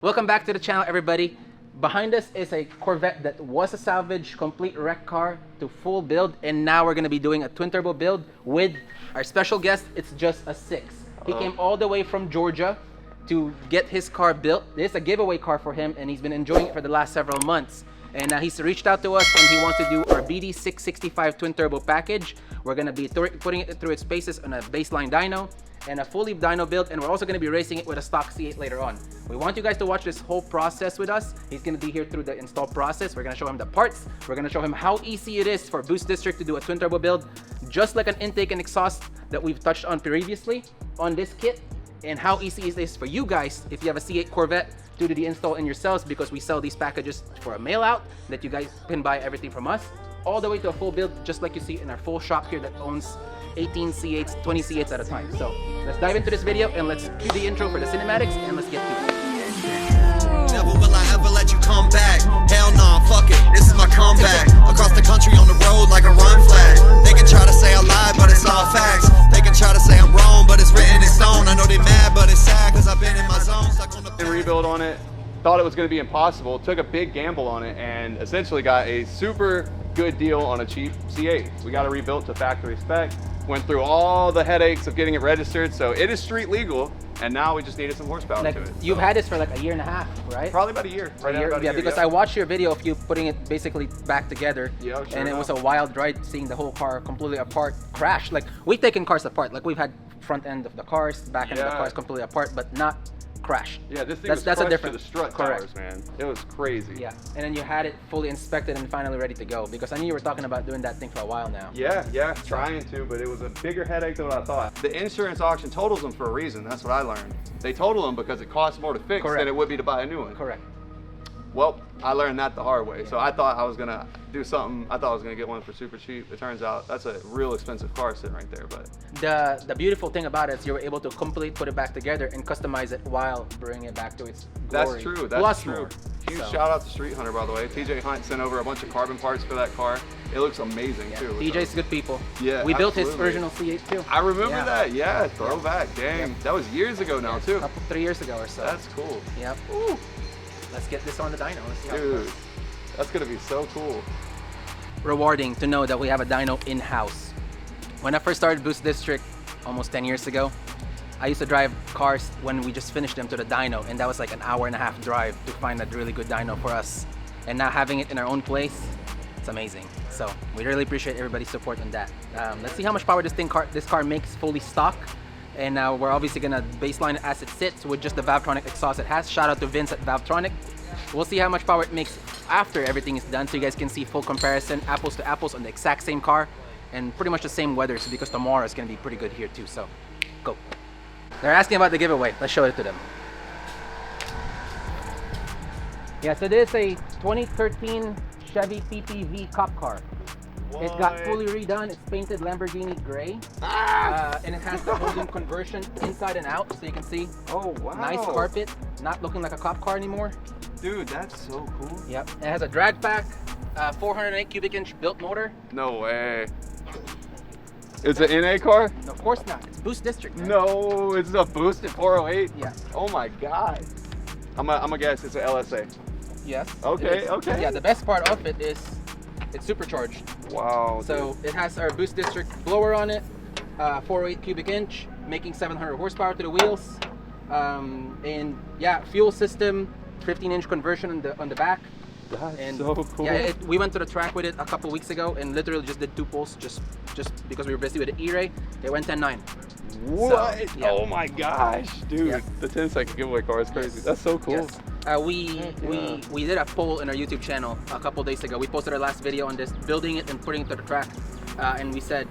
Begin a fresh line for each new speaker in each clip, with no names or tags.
Welcome back to the channel, everybody. Behind us is a Corvette that was a salvage, complete wreck car to full build, and now we're going to be doing a twin turbo build with our special guest. It's just a 6. He came all the way from Georgia to get his car built. This is a giveaway car for him, and he's been enjoying it for the last several months. And he's reached out to us, and he wants to do our BD665 Twin Turbo package. We're going to be putting it through its paces on a baseline dyno and a fully dyno build, and we're also going to be racing it with a stock C8 later on. We want you guys to watch this whole process with us. He's going to be here through the install process. We're going to show him the parts. We're going to show him how easy it is for Boost District to do a twin turbo build, just like an intake and exhaust that we've touched on previously on this kit, and how easy it is for you guys if you have a C8 Corvette to do the install in yourselves, because we sell these packages for a mail out that you guys can buy everything from us, all the way to a full build, just like you see in our full shop here that owns 18 C8s, 20 C8s at a time. So let's dive into this video and let's cue the intro for the cinematics and let's get to it.
Never will I ever let you come back. Hell no, fuck it, this is my comeback. Across the country on the road like a run flag. They can try to say I lied, but it's all facts. They can try to say I'm wrong, but it's written in stone. I know they mad, but it's sad, cause I've been in my zone, stuck on the
rebuild on it. Thought it was going to be impossible. Took a big gamble on it and essentially got a super good deal on a cheap C8. We got it rebuilt to factory spec. Went through all the headaches of getting it registered, so it is street legal, and now we just needed some horsepower to it.
You've had this for like a year and a half, right?
Probably about a year.
Because I watched your video of you putting it basically back together, and it was a wild ride seeing the whole car completely apart, crash. Like, we've taken cars apart, like we've had front end of the cars, back end of the cars completely apart, but not crash.
Yeah, this thing that's a different to the strut towers, man. It was crazy.
Yeah, and then you had it fully inspected and finally ready to go, because I knew you were talking about doing that thing for a while now.
Yeah, trying to, but it was a bigger headache than what I thought. The insurance auction totals them for a reason. That's what I learned. They total them because it costs more to fix than it would be to buy a new one.
Correct.
Well, I learned that the hard way. So I thought I was gonna do something. I thought I was gonna get one for super cheap. It turns out that's a real expensive car sitting right there. But
the beautiful thing about it is you were able to completely put it back together and customize it while bringing it back to its glory.
That's true. That's true. Huge shout out to Street Hunter, by the way. TJ Hunt sent over a bunch of carbon parts for that car. It looks amazing too.
TJ's good people.
Yeah,
we built his original C8 too.
I remember that. Yeah, throwback. Dang, that was years ago now too.
3 years ago or so.
That's cool.
Yep. Ooh. Let's get this on the dyno. Let's see how it
Dude,
goes.
That's gonna be so cool.
Rewarding to know that we have a dyno in-house. When I first started Boost District almost 10 years ago, I used to drive cars when we just finished them to the dyno, and that was like an hour-and-a-half drive to find a really good dyno for us. And now having it in our own place, it's amazing. So we really appreciate everybody's support on that. Let's see how much power this car makes fully stock. And now we're obviously gonna baseline it as it sits with just the Valvetronic exhaust it has. Shout out to Vince at Valvetronic. We'll see how much power it makes after everything is done, so you guys can see full comparison, apples to apples on the exact same car, and pretty much the same weather, so because tomorrow is gonna be pretty good here too. So go. They're asking about the giveaway. Let's show it to them. Yeah, so this is a 2013 Chevy PPV cop car. What? It got fully redone. It's painted Lamborghini gray, and it has the Holden conversion inside and out, so you can see.
Oh wow!
Nice carpet, not looking like a cop car anymore.
Dude, that's so cool.
Yep. It has a drag pack, 408 cubic inch built motor.
No way. It's an NA car?
No, of course not. It's Boost District, man.
No, it's a boosted 408.
Yeah.
Oh my god. I'm gonna guess it's an LSA.
Yes.
Okay. Okay.
Yeah. The best part of it is it's supercharged.
Wow.
So it has our Boost District blower on it, 408 cubic inch, making 700 horsepower to the wheels, and yeah, fuel system, 15-inch conversion on the back.
That's so cool.
Yeah, we went to the track with it a couple weeks ago and literally just did 2 pulls just because we were busy with the E-Ray. It went 10.9.
What?
So, yeah.
Oh my gosh, dude!
Yeah.
The 10-second giveaway car is crazy. Yes. That's so cool.
Yes. We did a poll in our YouTube channel a couple days ago. We posted our last video on this, building it and putting it to the track, and we said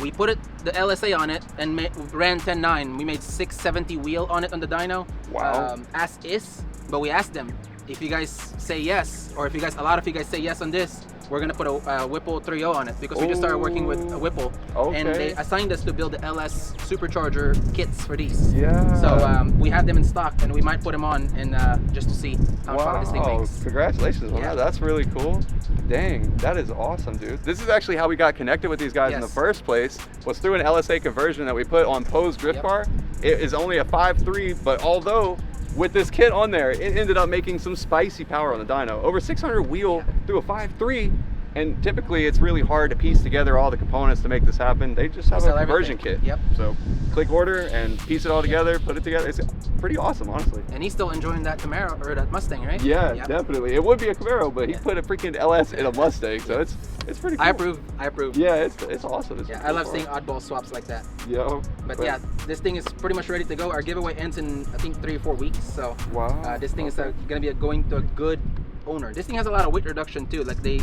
we put the LSA on it and ran 10.9. We made 670 wheel on it on the dyno.
Wow.
As is, but we asked them if you guys say yes, or if a lot of you guys say yes on this, we're gonna put a Whipple 3.0 on it, because we just started working with a Whipple, and they assigned us to build the LS supercharger kits for these.
Yeah.
So we have them in stock, and we might put them on and just to see how much power this thing makes.
Congratulations on that. That's really cool. Dang, that is awesome, dude. This is actually how we got connected with these guys in the first place. Was through an LSA conversion that we put on Poe's drift car. It is only a 5.3, but although with this kit on there, it ended up making some spicy power on the dyno. Over 600 wheel through a 5.3, and typically it's really hard to piece together all the components to make this happen. They just have a conversion kit.
Yep.
So click order and piece it all together, put it together. It's pretty awesome, honestly.
And he's still enjoying that Camaro or that Mustang, right?
Yeah,
Yep.
definitely. It would be a Camaro, but he put a freaking LS in a Mustang, so it's pretty cool.
I approve. I approve.
Yeah, it's awesome. It's
Yeah,
a
I
cool
love
car.
seeing oddball swaps like that.
Yeah.
But yeah, this thing is pretty much ready to go. Our giveaway ends in, I think, 3 or 4 weeks. So
Wow.
this thing is gonna be going to a good owner. This thing has a lot of weight reduction too. Like the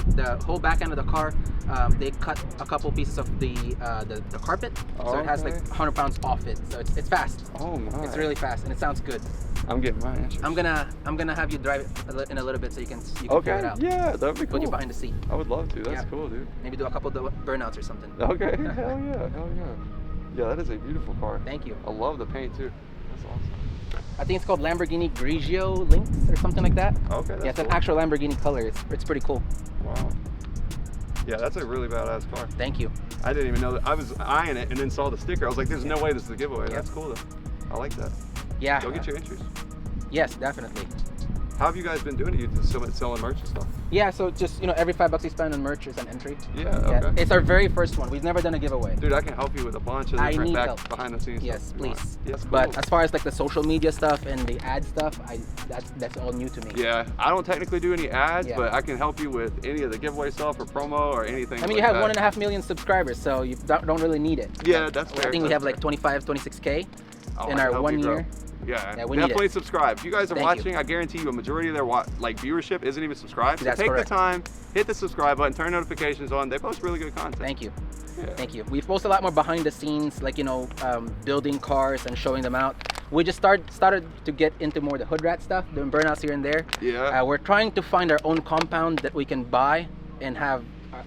whole back end of the car, they cut a couple pieces of the carpet, so it has like 100 pounds off it. So it's fast.
Oh my.
It's really fast and it sounds good.
I'm getting my answers.
I'm gonna have you drive it in a little bit so you can figure
Okay.
it out.
Yeah, that'd be cool.
Put you behind the seat.
I would love to. That's
Yeah.
cool, dude.
Maybe do a couple of burnouts or something.
Okay. Hell yeah. Hell yeah. Yeah, that is a beautiful car.
Thank you.
I love the paint too. That's awesome.
I think it's called Lamborghini Grigio Lynx or something like that.
Okay. That's
Yeah, it's an
cool.
actual Lamborghini color. It's pretty cool.
Wow. Yeah, that's a really badass car.
Thank you.
I didn't even know that. I was eyeing it and then saw the sticker. I was like, there's no way this is a giveaway.
Yeah.
That's cool though. I like that.
Yeah.
Go get your entries.
Yes, definitely.
How have you guys been doing it? You just selling merch and stuff?
Yeah, so just, every $5 you spend on merch is an entry.
Yeah, okay.
It's our very first one. We've never done a giveaway.
Dude, I can help you with a bunch of
I
different
need help.
behind the scenes
Yes,
stuff.
please.
Yes, cool.
But as far as like the social media stuff and the ad stuff, that's all new to me.
Yeah, I don't technically do any ads,
Yeah.
but I can help you with any of the giveaway stuff or promo or anything.
I mean,
like
you have
that.
1.5 million subscribers, so you don't really need it.
Yeah, that's fair.
I think we
that's
have like
fair.
25, 26K
Oh,
in
I
our
can help
1
you grow.
year.
Yeah,
we need it.
definitely subscribe. If you guys are
Thank
watching,
you.
I guarantee you a majority of their viewership isn't even subscribed. So
That's
take
correct.
the time, hit the subscribe button, turn notifications on. They post really good content.
Thank you.
Yeah.
Thank you. We've posted a lot more behind the scenes, like, building cars and showing them out. We just started to get into more the hood rat stuff, doing burnouts here and there.
Yeah.
We're trying to find our own compound that we can buy and have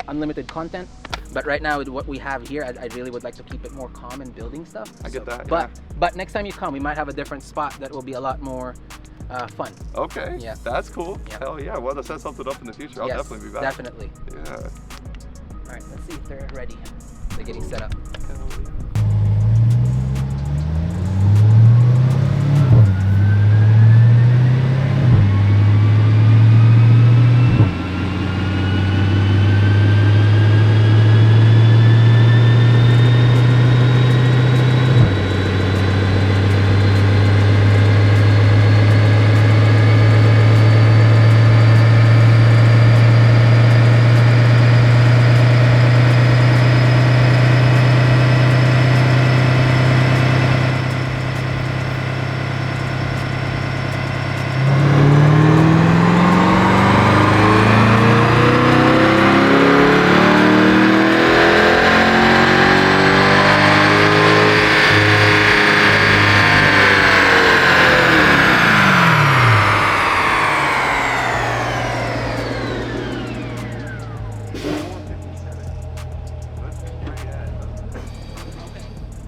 unlimited content. But right now, with what we have here, I really would like to keep it more calm and building stuff.
I get that,
But next time you come, we might have a different spot that will be a lot more fun.
Okay.
Yeah.
That's cool.
Yeah.
Hell yeah. Well, to set something up in the future, I'll
Yes,
definitely be back.
Definitely.
Yeah.
All right, let's see if they're ready. They're getting set up.
Hell yeah.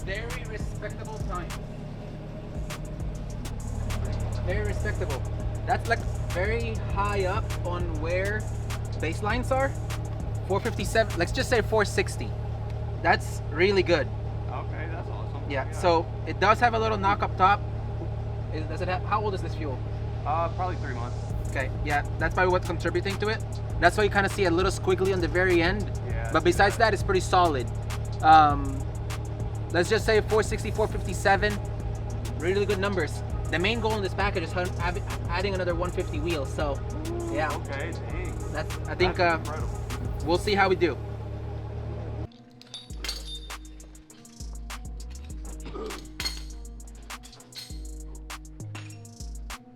Very respectable time. Very respectable. That's like very high up on where baselines are. 457, let's just say 460. That's really good.
Okay, that's awesome.
Yeah, so it does have a little knock up top. Does it have, how old is this fuel?
Probably 3 months.
Okay, yeah, that's probably what's contributing to it. That's why you kind of see a little squiggly on the very end.
Yeah,
But besides that, it's pretty solid. Let's just say 460, 457, really good numbers. The main goal in this package is adding another 150 wheels. So, yeah,
Okay, dang.
I think
That's incredible.
we'll see how we do.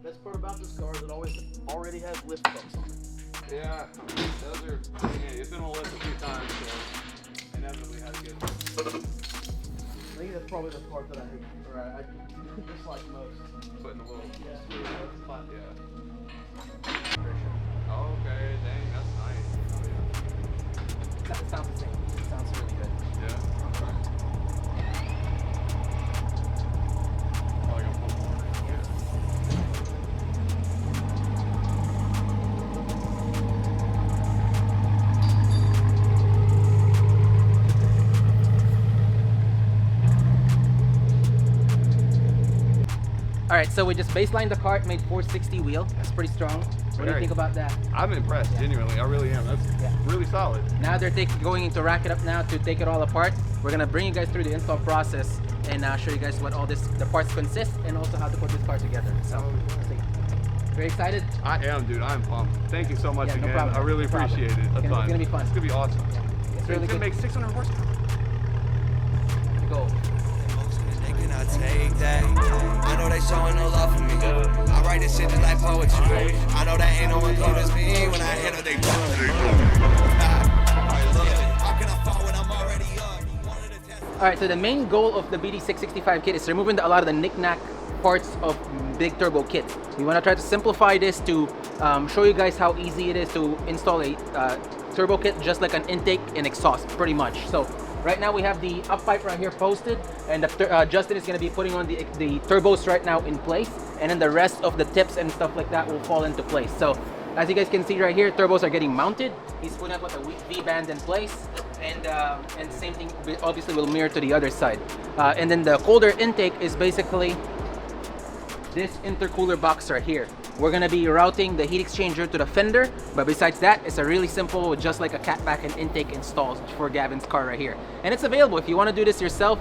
Best part about this car is it already has lift bumps on it.
Yeah, those are. Yeah, it's been on the list a few times, so inevitably had to get.
I think that's probably the part that I hate, or I dislike most.
Putting the little.
Yeah.
Yeah. Oh, okay, dang, that's nice. Oh, yeah.
That sounds the same. It sounds really good.
Yeah. Oh, I got one more. Yeah.
All right, so we just baselined the cart, made 460 wheel. That's pretty strong. What do you think about that?
I'm impressed, genuinely. I really am. That's really solid.
Now they're going to rack it up now to take it all apart. We're gonna bring you guys through the install process and show you guys what all the parts consist and also how to put this car together. So, very excited?
I am, dude. I'm pumped. Thank you so much
No
again.
problem.
I really appreciate it.
It's gonna be fun.
It's gonna be awesome.
It's really
It's gonna
good.
make 600 horsepower.
Go.
They cannot take that. I know they showing no love for me. I write this shit just like poetry. I know that ain't no one cold as me. When I hit her, they how can I fall when I'm already up?
All right, so the main goal of the BD665 kit is removing a lot of the knick-knack parts of big turbo kits. We want to try to simplify this to show you guys how easy it is to install a turbo kit, just like an intake and exhaust, pretty much. So right now we have the up pipe right here posted, and Justin is going to be putting on the turbos right now in place, and then the rest of the tips and stuff like that will fall into place. So as you guys can see right here, turbos are getting mounted. He's putting up with a V-band in place, and same thing obviously will mirror to the other side. And then the colder intake is basically this intercooler box right here. We're gonna be routing the heat exchanger to the fender, but besides that, it's a really simple, just like a catback and intake installs for Gavin's car right here. And it's available if you want to do this yourself.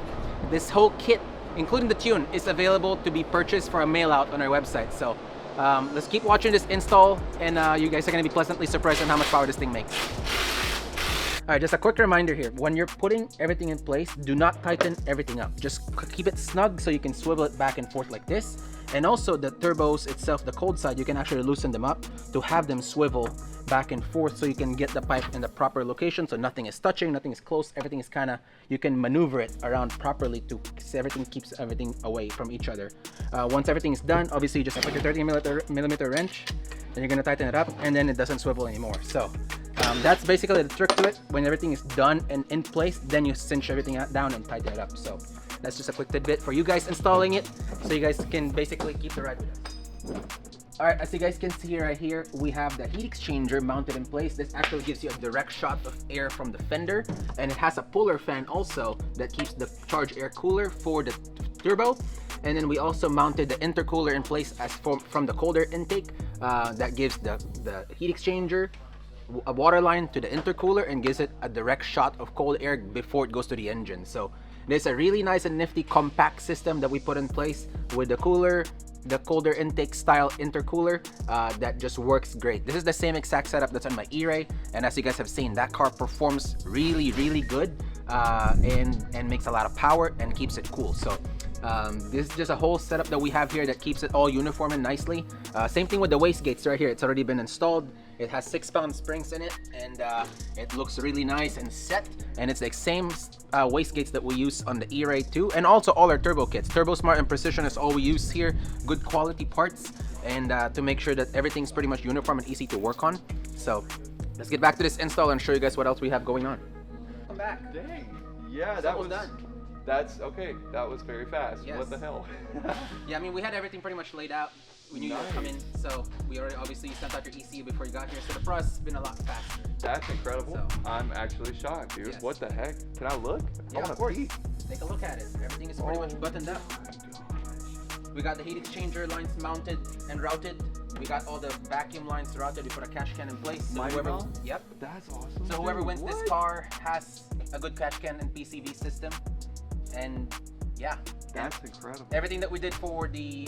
This whole kit, including the tune, is available to be purchased for a mail out on our website. So let's keep watching this install, and you guys are gonna be pleasantly surprised on how much power this thing makes. All right, just a quick reminder here. When you're putting everything in place, do not tighten everything up. Just keep it snug so you can swivel it back and forth like this. And also the turbos itself, the cold side, you can actually loosen them up to have them swivel back and forth so you can get the pipe in the proper location, so nothing is touching, nothing is close, everything is kind of, you can maneuver it around properly to everything keeps everything away from each other. Once everything is done, obviously you just put your 30mm wrench, then you're gonna tighten it up, and then it doesn't swivel anymore. So that's basically the trick to it. When everything is done and in place, then you cinch everything down and tighten it up. So that's just a quick tidbit for you guys installing it, so you guys can basically keep the ride with us. All right, as you guys can see right here, we have the heat exchanger mounted in place. This actually gives you a direct shot of air from the fender, and it has a puller fan also that keeps the charged air cooler for the turbo. And then we also mounted the intercooler in place as from the colder intake that gives the heat exchanger a water line to the intercooler and gives it a direct shot of cold air before it goes to the engine. So there's a really nice and nifty compact system that we put in place with the cooler, the colder intake style intercooler that just works great. This is the same exact setup that's on my E-Ray, and as you guys have seen, that car performs really good and makes a lot of power and keeps it cool. So this is just a whole setup that we have here that keeps it all uniform and nicely. Same thing with the wastegates right here. It's already been installed. It has 6-pound springs in it, and it looks really nice and set. And it's the same wastegates that we use on the E-Ray too, and also all our turbo kits. Turbo Smart and Precision is all we use here. Good quality parts, and to make sure that everything's pretty much uniform and easy to work on. So let's get back to this install and show you guys what else we have going on. Come back.
Dang. Yeah,
It's
that
almost
was
done.
That's okay. That was very fast.
Yes.
What the hell?
Yeah, I mean, we had everything pretty much laid out. We knew you would come in, so we already obviously sent out your ECU before you got here. So the process has been a lot faster.
That's incredible.
So-
I'm actually shocked, dude.
Yes.
What the heck? Can I look?
Yeah,
I wanna
of course.
see.
Take a look at it. Everything is pretty much buttoned up. We got the heat exchanger lines mounted and routed. We got all the vacuum lines routed. We put a catch can in place. So
Mighty
whoever,
Mount?
yep.
That's awesome.
So whoever
dude.
wins this
What?
car has a good catch can and PCV system, and yeah.
That's incredible.
Everything that we did for the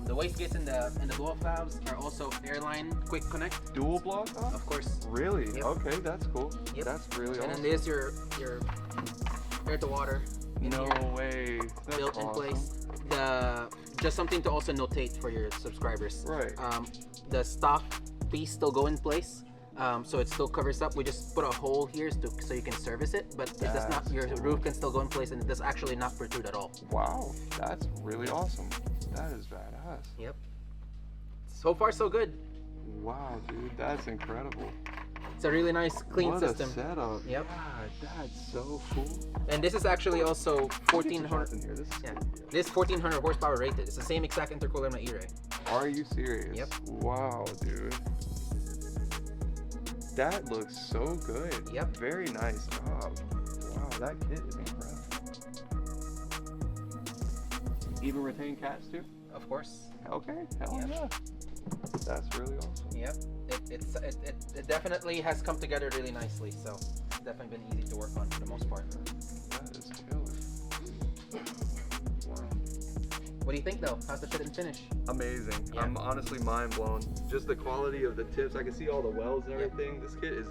wastegates and the blow-off valves are also airline quick connect,
Dual block off?
of course.
Really?
Yep.
Okay, that's cool.
Yep.
That's really
And
awesome.
then there's your air to water in
No
here,
way. That's
built in
awesome.
place. Just something to also notate for your subscribers.
Right.
The stock piece still go in place. So it still covers up. We just put a hole here so you can service it, but it does not. Your roof can still go in place, and it does actually not protrude at all.
Wow, that's really awesome. That is badass.
Yep. So far, so good.
Wow, dude, that's incredible.
It's a really nice, clean
What
system.
a setup.
Yep.
God, that's so cool.
And this is actually also 1400.
in here. This is
Yeah.
good.
This 1400 horsepower rated. It's the same exact intercooler in my E-Ray.
Are you serious?
Yep.
Wow, dude. That looks so good.
Yep.
Very nice job. Wow, that kit is incredible. Even retain cats too?
Of course.
Okay, hell
Yep.
yeah. That's really awesome.
Yep. It definitely has come together really nicely. So it's definitely been easy to work on for the most part.
That is killer. Wow.
What do you think though? How's the fit and finish?
Amazing.
Yeah.
I'm honestly mind blown. Just the quality of the tips. I can see all the wells and
Yeah.
everything. This kit is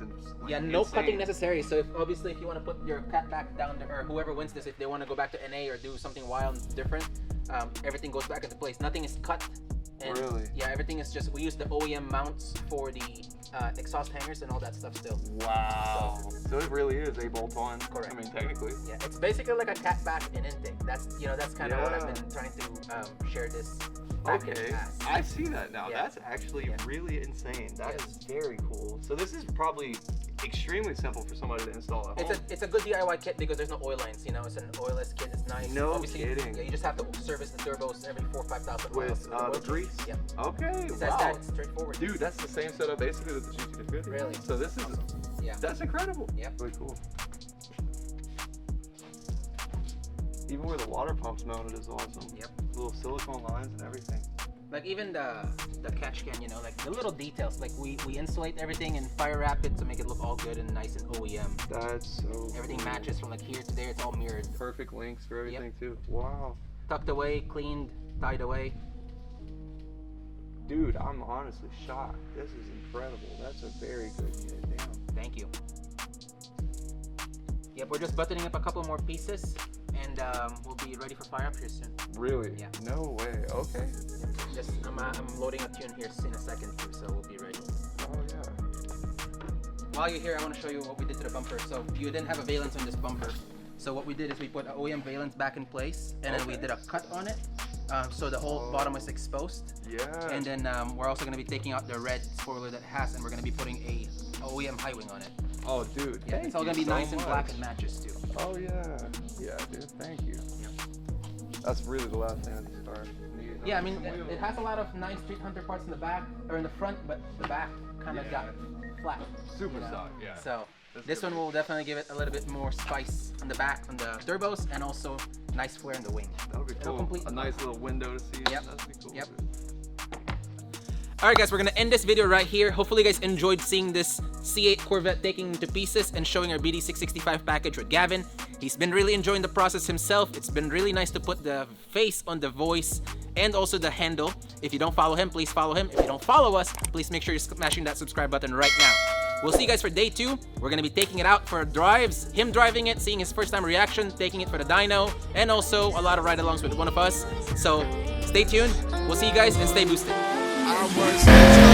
Yeah, no
insane.
cutting necessary. So obviously if you want to put your cat back down to, or whoever wins this, if they want to go back to NA or do something wild and different, everything goes back into place. Nothing is cut. And
Really?
Yeah, everything is just, we use the OEM mounts for the exhaust hangers and all that stuff still.
Wow. So it really is a bolt-on.
Correct.
I mean, technically.
Yeah, it's basically like a cat back and intake. That's kind of what I've
Yeah.
been trying to share this package
Okay,
as.
I see that now.
Yeah.
That's actually
Yeah.
really insane. That
Yes.
is very cool. So this is probably extremely simple for somebody to install at home.
It's a good DIY kit because there's no oil lines. It's an oilless kit. It's nice.
No
Obviously,
kidding.
Yeah, you just have to service the turbos every 4,000 or 5,000 miles.
With
oil change.
grease?
Yeah.
Okay,
Besides
wow.
that, it's straightforward.
Dude, that's the same setup basically with the GT250.
Really?
So this is,
Yeah.
that's incredible.
Yep.
Really cool. Even where the water pump's mounted is awesome.
Yep.
Little silicone lines and everything.
Like even the catch can, like the little details. Like we insulate everything and fire wrap it to make it look all good and nice and OEM.
That's so
Everything
cool.
matches from like here to there. It's all mirrored.
Perfect links for everything too. Wow.
Tucked away, cleaned, tied away.
Dude, I'm honestly shocked. This is incredible. That's a very good kit. Damn.
Thank you. Yep, we're just buttoning up a couple more pieces and we'll be ready for fire up here soon.
Really?
Yeah.
No way. Okay.
Just I'm loading a tune here in a second too, so we'll be ready.
Oh yeah.
While you're here, I want to show you what we did to the bumper. So you didn't have a valence on this bumper. So what we did is we put an OEM valence back in place, and then we did a cut on it, so the whole bottom was exposed.
Yeah.
And then we're also going to be taking out the red spoiler that it has, and we're going to be putting a OEM high wing on it.
Oh, dude.
Yeah, it's all going to be nice and black and matches too.
Oh yeah. Yeah, dude. Thank you.
Yep.
That's really the last thing on these cars.
Yeah, I mean it has a lot of nice Street Hunter parts in the back or in the front, but the back kind of got flat.
Super
you know?
stock. Yeah.
So
That's
this
good.
one will definitely give it a little bit more spice on the back on the turbos, and also nice flare in the wing.
That'll be
It'll
cool.
complete
A
the
nice little window to see.
Yep.
That'd be cool.
Yep.
Dude.
Alright guys, we're gonna end this video right here. Hopefully you guys enjoyed seeing this C8 Corvette taking into pieces and showing our BD665 package with Gavin. He's been really enjoying the process himself. It's been really nice to put the face on the voice and also the handle. If you don't follow him, please follow him. If you don't follow us, please make sure you're smashing that subscribe button right now. We'll see you guys for day 2. We're gonna be taking it out for drives, him driving it, seeing his first time reaction, taking it for the dyno, and also a lot of ride-alongs with one of us. So stay tuned. We'll see you guys and stay boosted.
I was